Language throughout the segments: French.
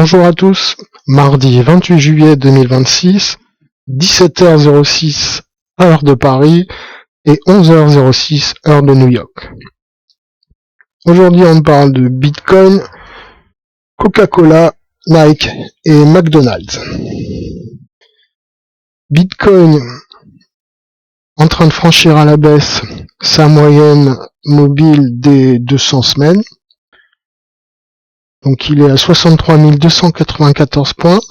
Bonjour à tous, mardi 28 juillet 2026, 17h06 heure de Paris et 11h06 heure de New York. Aujourd'hui on parle de Bitcoin, Coca-Cola, Nike et McDonald's. Bitcoin en train de franchir à la baisse sa moyenne mobile des 200 semaines. Donc il est à 63 294 points.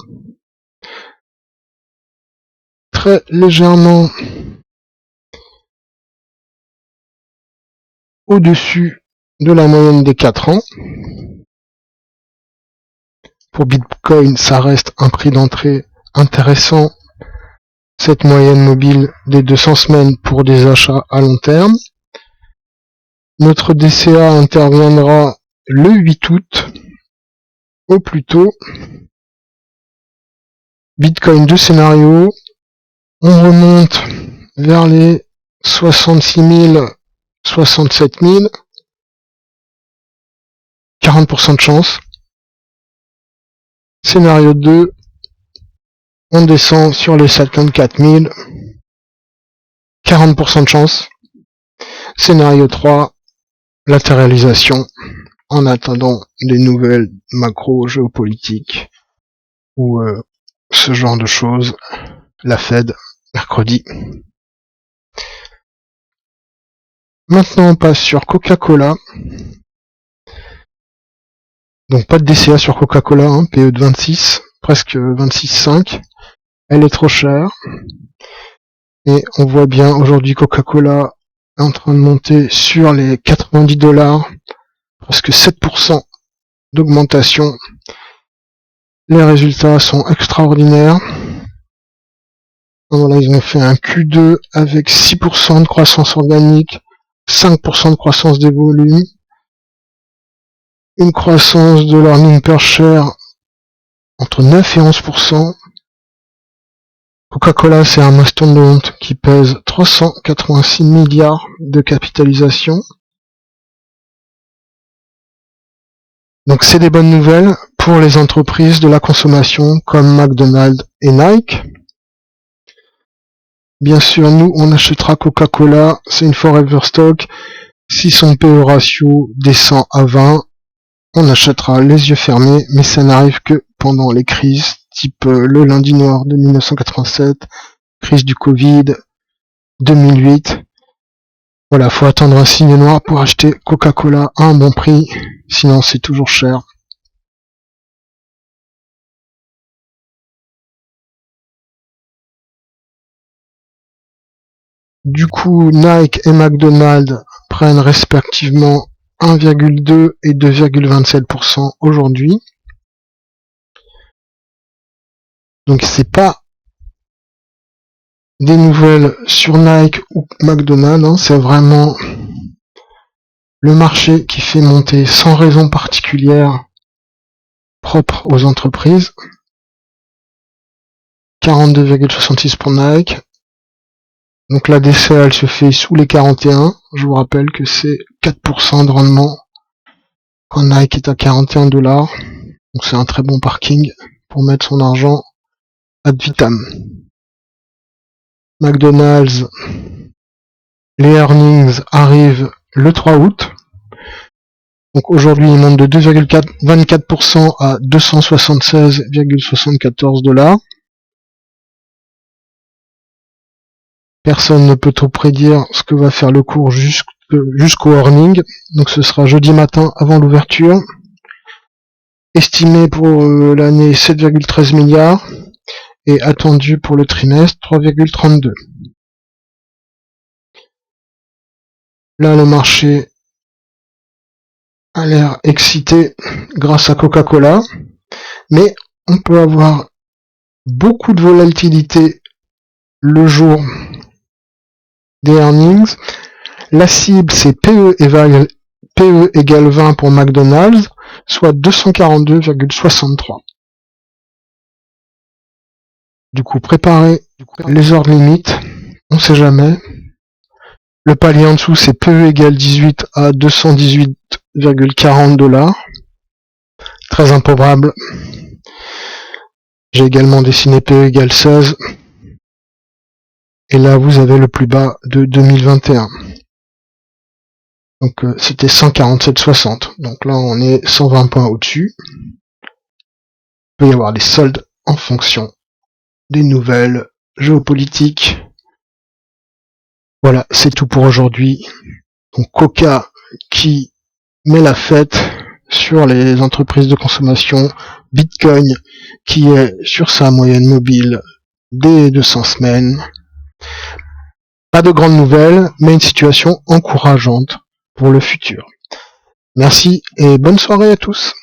Très légèrement au-dessus de la moyenne des 4 ans. Pour Bitcoin, ça reste un prix d'entrée intéressant, cette moyenne mobile des 200 semaines pour des achats à long terme. Notre DCA interviendra le 8 août, au plus tôt. Bitcoin 2 scénarios, on remonte vers les 66 000, 67 000, 40% de chance. Scénario 2, on descend sur les 54 000, 40% de chance. Scénario 3, latéralisation, en attendant des nouvelles macro-géopolitiques ou ce genre de choses, la Fed, mercredi. Maintenant on passe sur Coca-Cola. Donc pas de DCA sur Coca-Cola, PE de 26, presque 26,5. Elle est trop chère. Et on voit bien aujourd'hui Coca-Cola est en train de monter sur les $90, presque 7% d'augmentation. Les résultats sont extraordinaires. Voilà, ils ont fait un Q2 avec 6% de croissance organique, 5% de croissance des volumes, une croissance de l'earning per share entre 9 et 11%. Coca-Cola, c'est un mastodonte qui pèse 386 milliards de capitalisation. Donc c'est des bonnes nouvelles pour les entreprises de la consommation comme McDonald's et Nike. Bien sûr, nous, on achètera Coca-Cola, c'est une forever stock. Si son PE ratio descend à 20, on achètera les yeux fermés, mais ça n'arrive que pendant les crises, type le lundi noir de 1987, crise du Covid, 2008. Voilà, faut attendre un signe noir pour acheter Coca-Cola à un bon prix, sinon c'est toujours cher. Du coup, Nike et McDonald's prennent respectivement 1,2 et 2,27% aujourd'hui. Donc c'est pas des nouvelles sur Nike ou McDonald's, c'est vraiment le marché qui fait monter sans raison particulière propre aux entreprises. 42,66 pour Nike. Donc la DCA, elle se fait sous les 41. Je vous rappelle que c'est 4% de rendement quand Nike est à $41. Donc c'est un très bon parking pour mettre son argent ad vitam. McDonald's, les earnings arrivent le 3 août. Donc aujourd'hui, ils montent de 2,24% à 276,74 $. Personne ne peut trop prédire ce que va faire le cours jusqu'au earning. Donc ce sera jeudi matin avant l'ouverture. Estimé pour l'année 7,13 milliards et attendu pour le trimestre 3,32. Là, le marché a l'air excité grâce à Coca-Cola, mais on peut avoir beaucoup de volatilité le jour des earnings. La cible, c'est PE égale 20 pour McDonald's, soit 242,63. Du coup, préparez les ordres limites, on sait jamais. Le palier en dessous, c'est PE égale 18 à 218,40 $. Très improbable. J'ai également dessiné PE égale 16. Et là, vous avez le plus bas de 2021. Donc c'était 147,60. Donc là, on est 120 points au-dessus. Il peut y avoir des soldes en fonction des nouvelles géopolitiques. Voilà, c'est tout pour aujourd'hui. Donc Coca qui met la fête sur les entreprises de consommation, Bitcoin qui est sur sa moyenne mobile des 200 semaines. Pas de grandes nouvelles, mais une situation encourageante pour le futur. Merci et bonne soirée à tous.